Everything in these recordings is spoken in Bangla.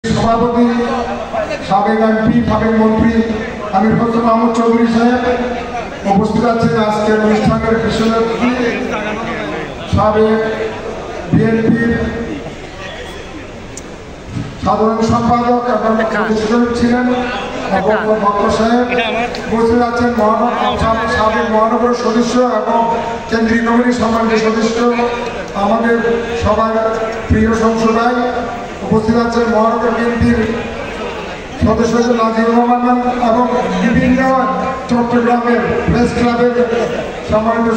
সভাপতি সাবেক এমপি সাবেক মন্ত্রী আমির হোসেন মাহমুদ চৌধুরী সাহেব উপস্থিত আছেন আজকের অনুষ্ঠানের বিশেষ অতিথি সাবেক বিএনপির সাধারণ সম্পাদক এবং ছিলেন ভক্ত সাহেব উপস্থিত আছেন সাবেক মহানগর সদস্য এবং কেন্দ্রীয় কমিটির সম্মানিত সদস্য আমাদের সবার প্রিয় সংসদায় উপস্থিত আছেন মহানগর বিএনপির সদস্য নাজিবুর রহমান এবং বিভিন্ন চট্টগ্রামের প্রেস ক্লাবের সম্মানিত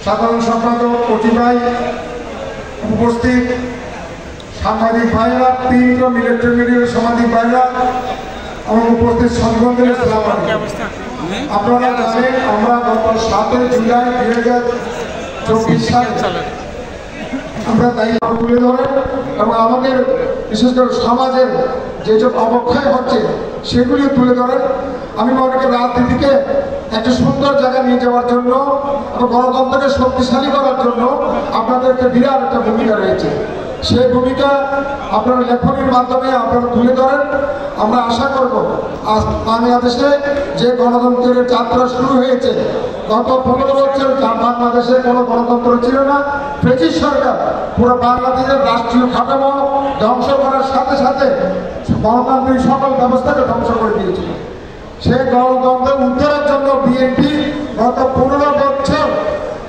সাধারণ সম্পাদক অতি ভাই উপস্থিত সাংবাদিক ভাইরা প্রিন্ট ইলেকট্রনিক মিডিয়ার সাংবাদিক ভাইরা এবং উপস্থিত সংগঠনের আপনারা জানেন আমরা গত 7 জুলাই 2024 সালে আমরা দায়িত্ব তুলে ধরেন এবং আমাদের বিশেষ করে সমাজের যেসব অবক্ষয় হচ্ছে সেগুলি তুলে ধরেন। আমি মনে করি রাজনীতিকে একটা সুন্দর জায়গায় নিয়ে যাওয়ার জন্য এবং গণতন্ত্রকে শক্তিশালী করার জন্য আপনাদেরকে বিরাট একটা ভূমিকা রয়েছে। সেই ভূমিকা আপনারা লেখনের মাধ্যমে আপনারা তুলে ধরেন। আমরা আশা করব আজ বাংলাদেশে যে গণতন্ত্রের যাত্রা শুরু হয়েছে, গত 15 বছর বাংলাদেশে কোনো গণতন্ত্র ছিল না। ব্রিটিশ সরকার পুরো বাংলাদেশের রাষ্ট্রীয় কাঠামো ধ্বংস করার সাথে সাথে গণতান্ত্রিক সকল ব্যবস্থাকে ধ্বংস করে দিয়েছিল। সেই গণতন্ত্র উদ্ধারের জন্য বিএনপি গত 15 বছর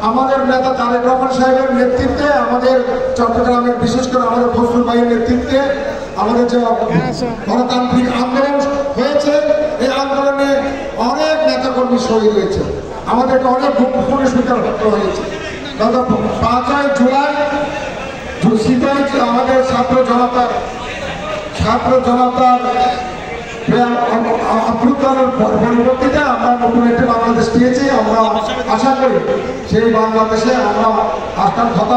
আমাদের নেতা তারেক রহমান সাহেবের নেতৃত্বে, আমাদের চট্টগ্রামের বিশেষ করে আমাদের ফজলুল ভাইয়ের নেতৃত্বে আমাদের যে গণতান্ত্রিক আন্দোলন হয়েছে, এই আন্দোলনে অনেক নেতাকর্মী শহীদ হয়েছে, আমাদেরকে অনেক ভুক্তভোগী স্বীকার করতে হয়েছে। গত 5 জুলাই আমাদের ছাত্র জনতার আপ্লুতার পরিবর্তিতে আমরা নতুন একটি বাংলাদেশ পেয়েছি। আমরা আশা করি সেই বাংলাদেশে আমরা আজকাল কথা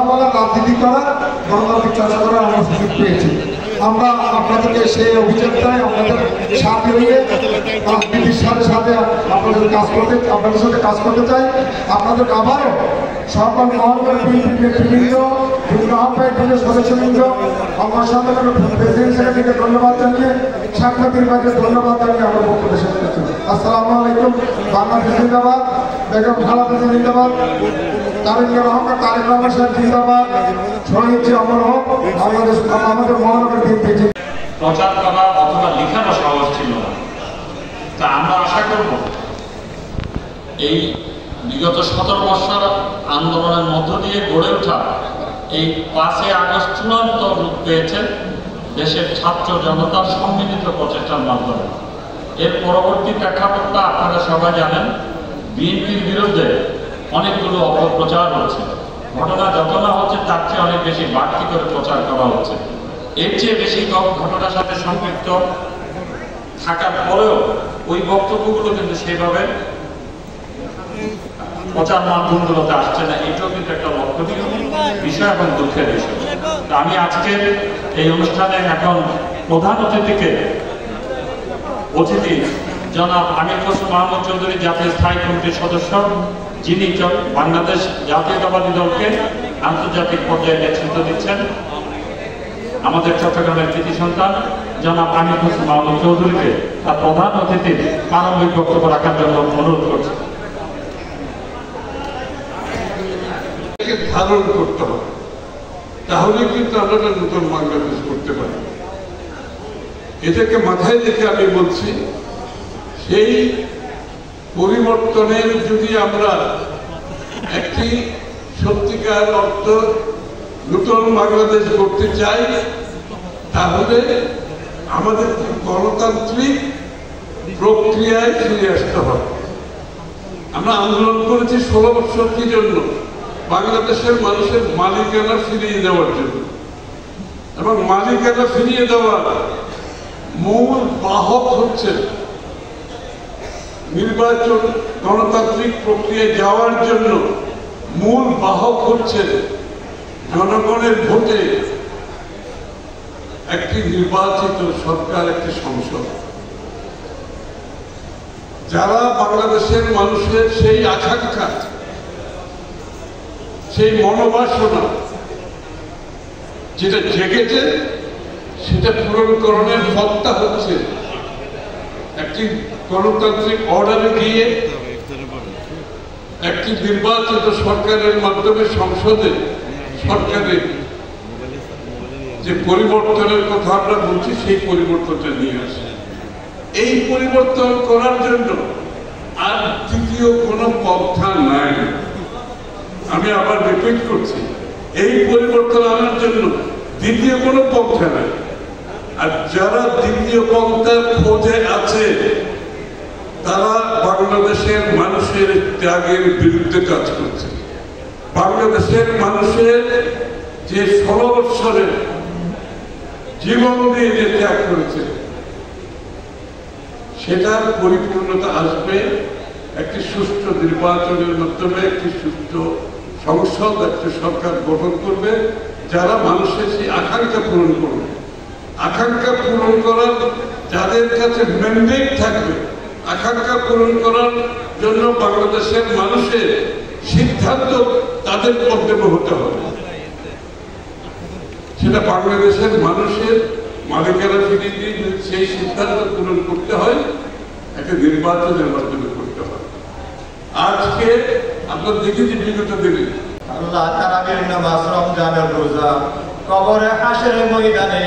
বলার রাজনীতি করার গণতান্ত্রিক চর্চা করার আমরা সুযোগ পেয়েছি। আমরা আপনাদেরকে সেই অভিযানটায় আপনাদের সাথে হয়ে রাজনীতির সাথে সাথে আপনাদের সাথে কাজ করতে চাই। আপনাদের আবারও সকল মহানগর বিএনপির নেতৃবৃন্দ, বিভিন্ন আহ্বায়ক সদস্যবৃন্দ, আমার সম্মেলনের প্রেসিডেন্ট সেক্রেটারিকে ধন্যবাদ জানিয়ে, সাংবাদিক ভাইকে ধন্যবাদ জানিয়ে আমার বক্তব্য শেষ করছি। আসসালামু আলাইকুম। বাংলাদেশ জিন্দাবাদ, বেগম খালেদা জিন্দাবাদ, তারেক রহমান সাহেব জিন্দাবাদ, শহীদ অমর হোক বাংলাদেশ। আমাদের মহানগর বিএনপি প্রচার করা অথবা লেখানো সহজ ছিল না। তা আমরা আশা করব এই বিগত 17 বছর আন্দোলনের মধ্য দিয়ে গড়ে ওঠা এই 5 আগস্ট চূড়ান্ত রূপ পেয়েছে দেশের ছাত্র জনতার সম্মিলিত প্রচেষ্টার মাধ্যমে। এর পরবর্তী প্রেক্ষাপটটা আপনারা সবাই জানেন, বিএনপির বিরুদ্ধে অনেকগুলো অপপ্রচার হচ্ছে। ঘটনা যত না হচ্ছে তার চেয়ে অনেক বেশি বাড়তি করে প্রচার করা হচ্ছে। এর চেয়ে বেশি ঘটনার সাথে সম্পৃক্ত থাকার পরেও ওই বক্তব্যগুলো কিন্তু সেইভাবে প্রচার মাধ্যমগুলোতে আসছে না। এটাও কিন্তু একটা লক্ষণীয় বিষয় এবং দুঃখের বিষয়। আমি আজকের এই অনুষ্ঠানে এখন প্রধান অতিথি জনাব আমির হোসেন মাহমুদ চৌধুরী, জাতীয় স্থায়ী কমিটির সদস্য, যিনি বাংলাদেশ জাতীয়তাবাদী দলকে আন্তর্জাতিক পর্যায়ে নেতৃত্ব দিচ্ছেন, আমাদের চট্টগ্রামের কৃতি সন্তান জনাব আমির হোসেন মাহমুদ চৌধুরীকে তার প্রধান অতিথির প্রারম্ভিক বক্তব্য রাখার জন্য অনুরোধ করছি। ধারণ করতে হবে, তাহলে কিন্তু আমরা নতুন বাংলাদেশ করতে পারি। এটাকে মাথায় রেখে আমি বলছি, সেই পরিবর্তনের যদি আমরা একটি সত্যিকার অর্থ নতুন বাংলাদেশ করতে চাই, তাহলে আমাদের গণতান্ত্রিক প্রক্রিয়ায় ফিরে আসতে হবে। আমরা আন্দোলন করেছি 16 বছর কি জন্য? বাংলাদেশের মানুষের মালিকানা ফিরিয়ে দেওয়ার জন্য। এবং মালিকানা ফিরিয়ে দেওয়ার মূল বাহক হচ্ছে নির্বাচন, গণতান্ত্রিক প্রক্রিয়ায় যাওয়ার জন্য মূল বাহক হচ্ছে জনগণের ভোটে একটি নির্বাচিত সরকার, একটি সংসদ। যারা বাংলাদেশের মানুষের সেই আকাঙ্ক্ষা, সেই মনোবাসনা যেটা জেগেছে সেটা পূরণকরণের পথটা হচ্ছে একটি গণতান্ত্রিক অর্ডারে গিয়ে একটি নির্বাচিত সরকারের মাধ্যমে সংসদে সরকারের যে পরিবর্তনের কথা আমরা বলছি সেই পরিবর্তনটা নিয়ে আসে। এই পরিবর্তন করার জন্য আর দ্বিতীয় কোনো পন্থা নাই। আমি আবার রিপিট করছি, এই পরিবর্তন আনার জন্য দ্বিতীয় কোনো পন্থা নাই। আর যারা দ্বিতীয় পন্থার খোঁজে আছে তারা বাংলাদেশের মানুষের ত্যাগের বিরুদ্ধে কাজ করছে। বাংলাদেশের মানুষের যে 16 বৎসরের জীবন দিয়ে যে ত্যাগ করেছে সেটার পরিপূর্ণতা আসবে একটি সুষ্ঠু নির্বাচনের মাধ্যমে, একটি সুষ্ঠু সংসদ, একটি সরকার গঠন করবে যারা মানুষের সেই আকাঙ্ক্ষা পূরণ করবে। আকাঙ্ক্ষা পূরণ করার যাদের কাছে ম্যান্ডেট থাকবে, আকাঙ্ক্ষা পূরণ করার জন্য বাংলাদেশের মানুষের সিদ্ধান্ত তাদের কর্তব্য হতে হবে। সেটা বাংলাদেশের মানুষের মালিকানা ফিরিয়ে দিয়ে সেই সিদ্ধান্ত পূরণ করতে হয়, একটা নির্বাচনের মাধ্যমে করতে হয়। আজকে আপনারা দেখেছি বিগত দিনে আল্লাহ তারাবির নামাজ, রমজানের রোজা, কবরে হাসরের ময়দানে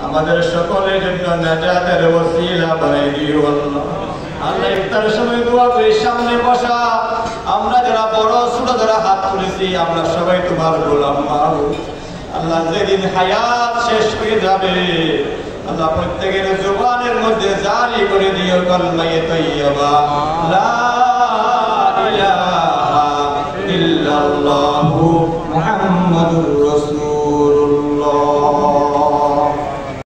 আমাদের সকলের জন্য নাজাতের ওসিলা বানাই দিও আল্লাহ। আল্লাহ ইফতারের সময় দোয়া করি, সামনে বসা আমরা যারা বড় ছোট যারা হাত তুলেছি আমরা সবাই তোমার গোলাম মাবুদ। আল্লাহ যেদিন হায়াত শেষ হয়ে যাবে আল্লাহ প্রত্যেকের জবানের মধ্যে জারি করে দিও কালিমায়ে তাইয়্যিবা লা ইলাহা ইল্লাল্লাহু মুহাম্মাদুর